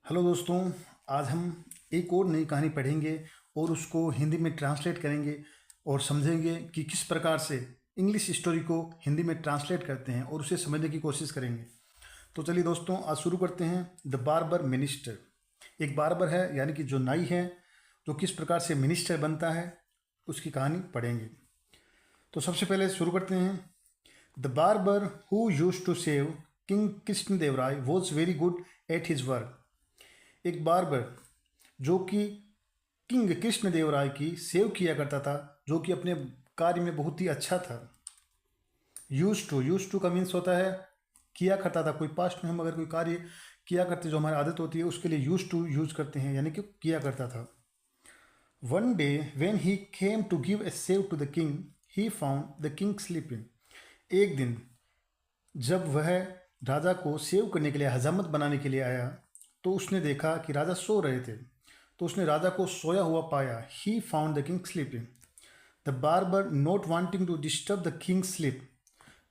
Hello दोस्तों, आज हम एक और नई कहानी पढ़ेंगे और उसको हिंदी में ट्रांसलेट करेंगे और समझेंगे कि किस प्रकार से इंग्लिश स्टोरी को हिंदी में ट्रांसलेट करते हैं और उसे समझने की कोशिश करेंगे। तो चलिए दोस्तों, आज शुरू करते हैं। The barber minister. एक बार्बर है, यानी कि जो नाई है, जो किस प्रकार से मिनिस्टर बनता है उसकी कहानी पढ़ेंगे। तो सबसे पहले शुरू करते हैं। The barber who used to shave king Krishnadevaraya was very good at his work. एक बार्बर जो कि किंग कृष्णदेवराय की सेव किया करता था, जो कि अपने कार्य में बहुत ही अच्छा था। यूज टू का मीन्स होता है किया करता था। कोई पास्ट में हम अगर कोई कार्य किया करते, जो हमारी आदत होती है, उसके लिए यूज टू यूज करते हैं, यानी कि किया करता था। One day when he came to give a shave to the king he found the king sleeping. एक दिन जब वह राजा को सेव करने के लिए, हजामत बनाने के लिए आया, तो उसने देखा कि राजा सो रहे थे। तो उसने राजा को सोया हुआ पाया। He found the king sleeping. The barber not wanting to disturb the king's sleep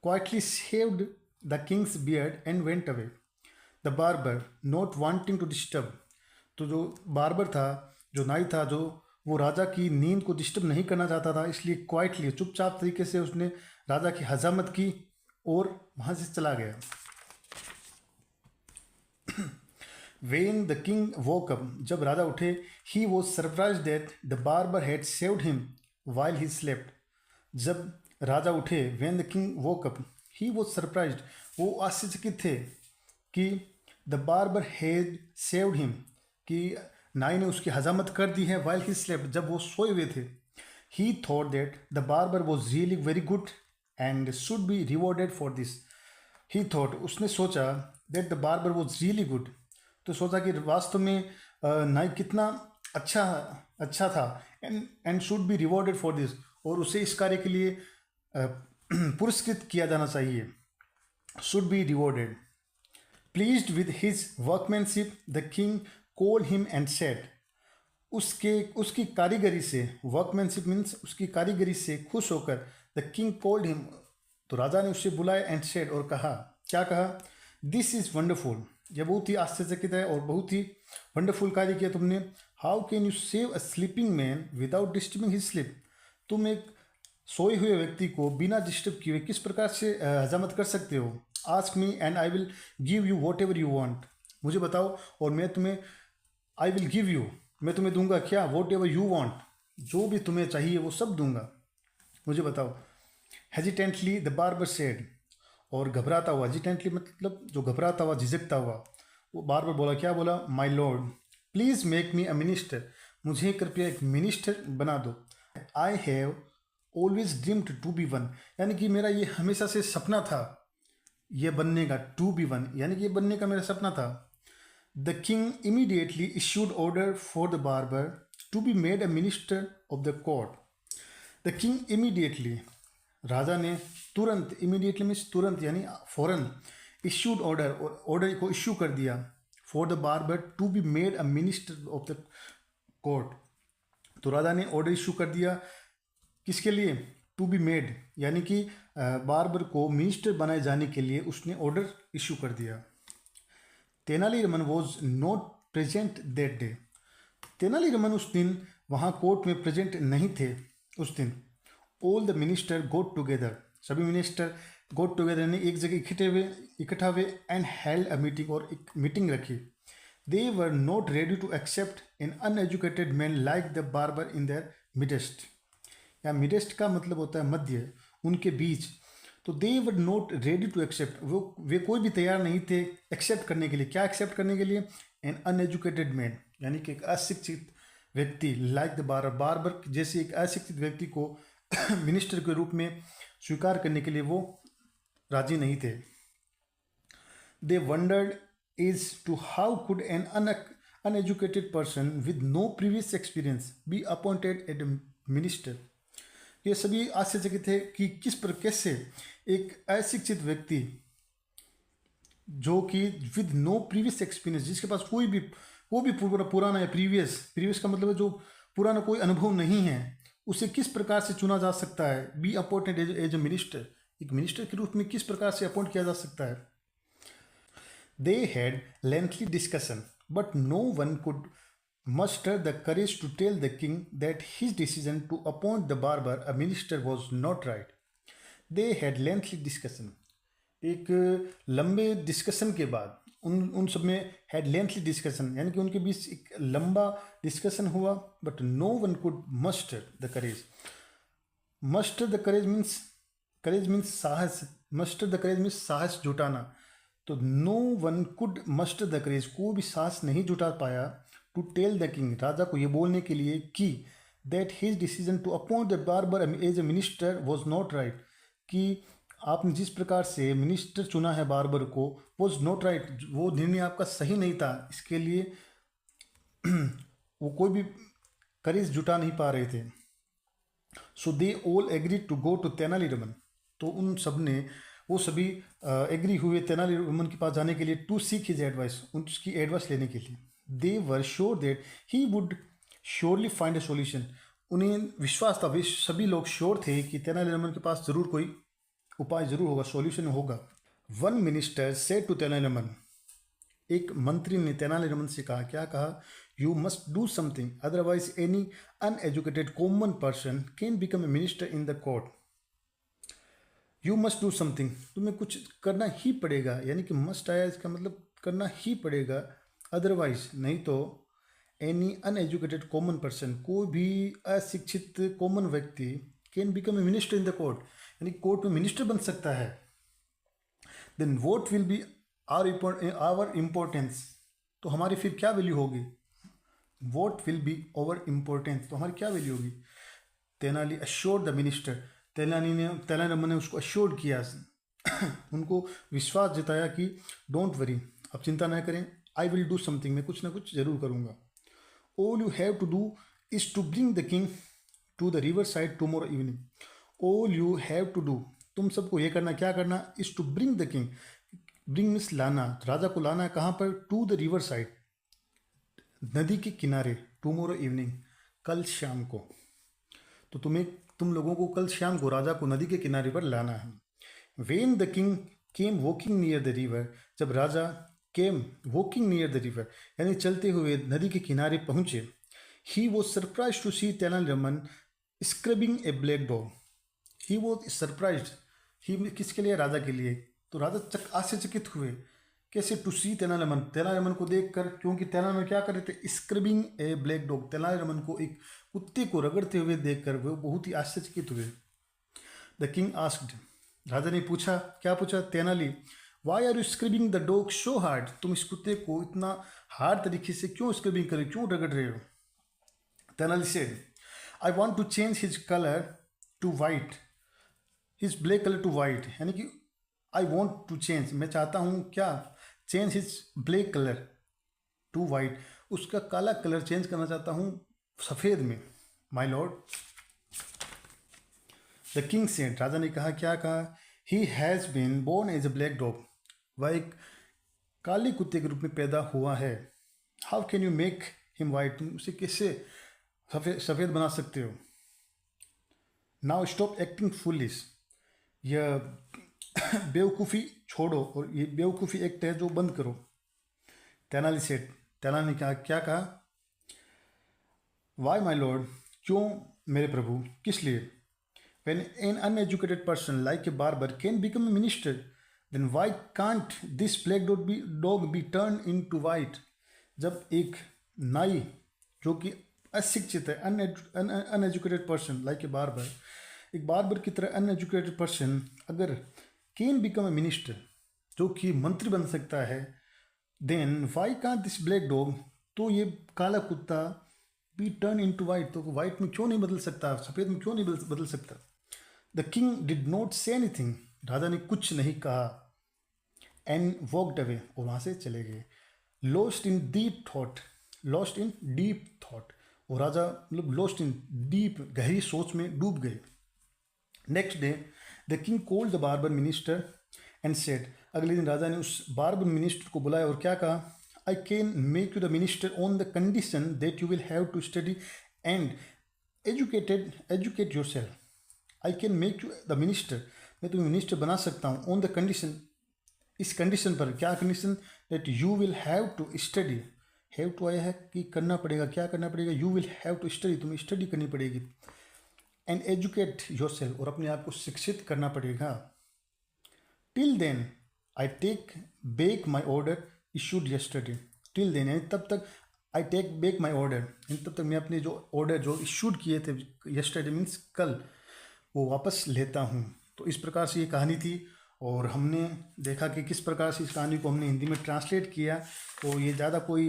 quietly shaved the king's beard and went away. The barber not wanting to disturb, तो जो बार्बर था, जो नाई था, जो वो राजा की नींद को डिस्टर्ब नहीं करना चाहता था, इसलिए क्वाइटली, चुपचाप तरीके से उसने राजा की हजामत की और वहाँ से चला गया। When the king woke up, जब राजा उठे, he was surprised that the barber had saved him while he slept. जब राजा उठे, when the king woke up, he was surprised, वो आश्चर्यचकित थे कि the barber had saved him, कि नाई ने उसकी हजामत कर दी है while he slept, जब वो सोए हुए थे। He thought that the barber was really very good and should be rewarded for this. He thought, उसने सोचा that the barber was really good, तो सोचा कि वास्तव में नाई कितना अच्छा अच्छा था, and should be rewarded for this, और उसे इस कार्य के लिए पुरस्कृत किया जाना चाहिए। Should be rewarded. Pleased with his workmanship the king called him and said. उसकी कारीगरी से, वर्कमैनशिप मीन्स उसकी कारीगरी से खुश होकर, द किंग कॉल्ड हिम, तो राजा ने उससे बुलाया, एंड सेड, और कहा, क्या कहा? दिस इज वंडरफुल, यह बहुत ही आश्चर्यचकित है और बहुत ही वंडरफुल कार्य किया तुमने। How can you save a sleeping man without disturbing his sleep. तुम एक सोए हुए व्यक्ति को बिना डिस्टर्ब किए किस प्रकार से हजामत कर सकते हो? Ask me and I will give you what ever you want. मुझे बताओ और मैं तुम्हें, आई विल गिव यू, मैं तुम्हें दूंगा क्या? वॉट एवर यू वॉन्ट, जो भी तुम्हें चाहिए वो सब दूंगा, मुझे बताओ। हेजिटेंटली द बार्बर सेड, और घबराता हुआ, हेजिटेंटली मतलब जो घबराता हुआ, झिझकता हुआ, वो बार बार बोला, क्या बोला? My lord please make me a minister, मुझे कृपया एक मिनिस्टर बना दो। I have always dreamed to be one, यानी कि मेरा ये हमेशा से सपना था, ये बनने का, टू बी वन, यानी कि ये बनने का मेरा सपना था। The king immediately issued order for the barber to be made a minister of the court. The king immediately, राजा ने तुरंत, इमीडिएटली मीन्स तुरंत यानी फौरन, इश्यूड ऑर्डर, ऑर्डर को इश्यू कर दिया, for the barber to be made a minister of the court. तो राजा ने ऑर्डर इश्यू कर दिया, किसके लिए? टू बी मेड, यानी कि बार्बर को मिनिस्टर बनाए जाने के लिए उसने ऑर्डर इश्यू कर दिया। Tenali Raman was not present that day. Tenali Raman उस दिन वहाँ कोर्ट में प्रेजेंट नहीं थे उस दिन। All the minister got together, सभी मिनिस्टर गोट टुगेदर ने एक जगह इकट्ठा हुए, एंड हेल्ड अ मीटिंग, और एक मीटिंग रखी। They were not ready to accept an uneducated man like the barber in their midst, या मिडेस्ट का मतलब होता है मध्य, उनके बीच। तो they were not ready to accept, वे कोई भी तैयार नहीं थे एक्सेप्ट करने के लिए। क्या एक्सेप्ट करने के लिए? एन अनएजुकेटेड मैन, यानी कि एक अशिक्षित व्यक्ति, लाइक द बार्बर, बार्बर जैसे एक अशिक्षित व्यक्ति को मिनिस्टर के रूप में स्वीकार करने के लिए वो राजी नहीं थे। They wondered is to how could an uneducated person with no previous experience be appointed as minister. ये सभी आश्चर्यचकित थे कि किस पर कैसे एक अशिक्षित व्यक्ति, जो कि विद नो प्रीवियस एक्सपीरियंस, जिसके पास कोई भी पुराना है, प्रीवियस का मतलब है जो पुराना कोई अनुभव नहीं है, उसे किस प्रकार से चुना जा सकता है? Be appointed as a minister, एक मिनिस्टर के रूप में किस प्रकार से अपॉइंट किया जा सकता है? They had lengthy discussion, But no one could muster the courage to tell the king that his decision to appoint the barber a minister was not right. They had lengthy discussion. एक लंबे discussion के बाद उन सब में had lengthy discussion, यानी कि उनके बीच एक लंबा डिस्कशन हुआ. But no one could muster the courage. Muster the courage means साहस. मस्टर द करेज मीन्स साहस जुटाना. तो no one could muster the courage, कोई भी साहस नहीं जुटा पाया टू टेल द किंग, राजा को ये बोलने के लिए कि that his decision to appoint the barber as a minister was not right, कि आपने जिस प्रकार से मिनिस्टर चुना है बार्बर को, वॉज नॉट राइट, वो निर्णय आपका सही नहीं था. इसके लिए वो कोई भी करेज जुटा नहीं पा रहे थे. So they all agree to go to Tenaliraman. तो उन सब ने, वो सभी एग्री हुए तेनालीरामन के पास जाने के लिए, टू सीक हिज एडवाइस, उसकी एडवाइस लेने के लिए. They were sure that he would surely find a solution. उन्हें विश्वास था, वे सभी लोग श्योर थे कि तेनालीरामन के पास जरूर कोई उपाय जरूर होगा, सॉल्यूशन होगा. One minister said to Tenaliraman, एक मंत्री ने तेनालीरामन से कहा, क्या कहा? You must do something, otherwise any uneducated common person can become a minister in the court. You must do something, तुम्हें कुछ करना ही पड़ेगा, यानी कि मस्ट आया इसका मतलब करना ही पड़ेगा. अदरवाइज नहीं तो एनी अनएजुकेटेड कॉमन पर्सन, कोई भी अशिक्षित कॉमन व्यक्ति can become a minister in the court, यानी कोर्ट में मिनिस्टर बन सकता है. Then what will be our importance, तो हमारी फिर क्या वैल्यू होगी? What will be our importance, तो हमारी क्या वैल्यू होगी? Tenali assured the minister, Tenaliraman ने उसको अश्योर्ड किया, उनको विश्वास जताया कि डोंट वरी, आप चिंता न करें, आई विल डू समथिंग, मैं कुछ ना कुछ जरूर करूँगा. All you have to do is to bring the king to the river side tomorrow evening. All you have to do, तुम सबको ये करना, क्या करना? Is to bring the king, bring means लाना, राजा को लाना है कहाँ पर? टू द रिवर साइड, नदी के किनारे, टुमारो इवनिंग, कल शाम को. तो तुम लोगों को कल शाम को राजा को नदी के किनारे पर लाना है. When the king came walking near the river, जब राजा came walking near the river, यानी चलते हुए नदी के किनारे पहुंचे. He was surprise to see Tenaliraman scrubbing a black dog. He was surprise, he किसके लिए? राजा के लिए. तो राजा आश्चर्यचकित हुए, कैसे? टू सी तेनालीरामन को देखकर, क्योंकि तेनालीरामन क्या कर रहे थे? Scrubbing a black dog, Tenali Raman को एक कुत्ते को रगड़ते हुए देखकर वो बहुत ही आश्चर्यचकित हुए. द किंग आस्क्ड, राजा ने पूछा, क्या पूछा? Tenali, why are you scrubbing the dog so hard, तुम इस कुत्ते को इतना हार्ड तरीके से क्यों स्क्रबिंग कर रहे हो, क्यों रगड़ रहे हो? Tenali said, I want to change his colour to white, his black colour to white, यानी कि आई वॉन्ट टू चेंज, मैं चाहता हूँ क्या? Change his black colour to white, उसका काला कलर चेंज करना चाहता हूँ सफ़ेद में. My lord. The king said, राजा ने कहा, क्या कहा? He has been born as a black dog, वह एक काले कुत्ते के रूप में पैदा हुआ है. How can you make him white, तुम उसे कैसे सफ़ेद बना सकते हो? नाउ स्टॉप एक्टिंग फुलिश, यह बेवकूफ़ी छोड़ो और ये बेवकूफ़ी एक्ट है जो बंद करो. तेनाली सेठ, तेनाली ने कहा, क्या कहा? वाई माई लॉर्ड, क्यों मेरे प्रभु, किस लिए? When an uneducated person like a barber can become a minister, then why can't this black dog be turned into white? जब एक नाई जो कि अशिक्षित है, uneducated person like a barber, एक बार्बर की तरह अनएजुकेटेड पर्सन अगर कैन बिकम ए मिनिस्टर, जो कि मंत्री बन सकता है, then why can't this black dog, तो ये काला कुत्ता बी टर्न इनटू वाइट, तो वाइट में क्यों नहीं बदल सकता, सफ़ेद में क्यों नहीं बदल सकता? The king did not say anything, राजा ने कुछ नहीं कहा. एंड वॉकड अवे, और वहाँ से चले गए. Lost in deep thought, lost in deep thought, और राजा मतलब लॉस्ट इन डीप, गहरी सोच में डूब गए. Next day the king called the barber minister and said, अगले दिन राजा ने उस बार्बर मिनिस्टर को बुलाया और क्या कहा? I can make you the minister on the condition that you will have to study and educate yourself. I can make you the minister, मैं तुम्हें मिनिस्टर बना सकता हूँ, ऑन द कंडीशन, इस कंडीशन पर. क्या condition? That you will have to study, have to आया है कि करना पड़ेगा, क्या करना पड़ेगा, you will have to study, तुम्हें स्टडी करनी पड़ेगी। एंड एजुकेट योर सेल्फ, और अपने आप को शिक्षित करना पड़ेगा। Till then I take back my order issued yesterday, till then यानी तब तक, I take back my order यानी तब तक मैं अपने जो ऑर्डर जो इशूड किए थे यस्टरडे मीन्स कल, वो वापस लेता हूँ। तो इस प्रकार से ये कहानी थी, और हमने देखा कि किस प्रकार से इस कहानी को हमने हिंदी में ट्रांसलेट किया। तो ये ज़्यादा कोई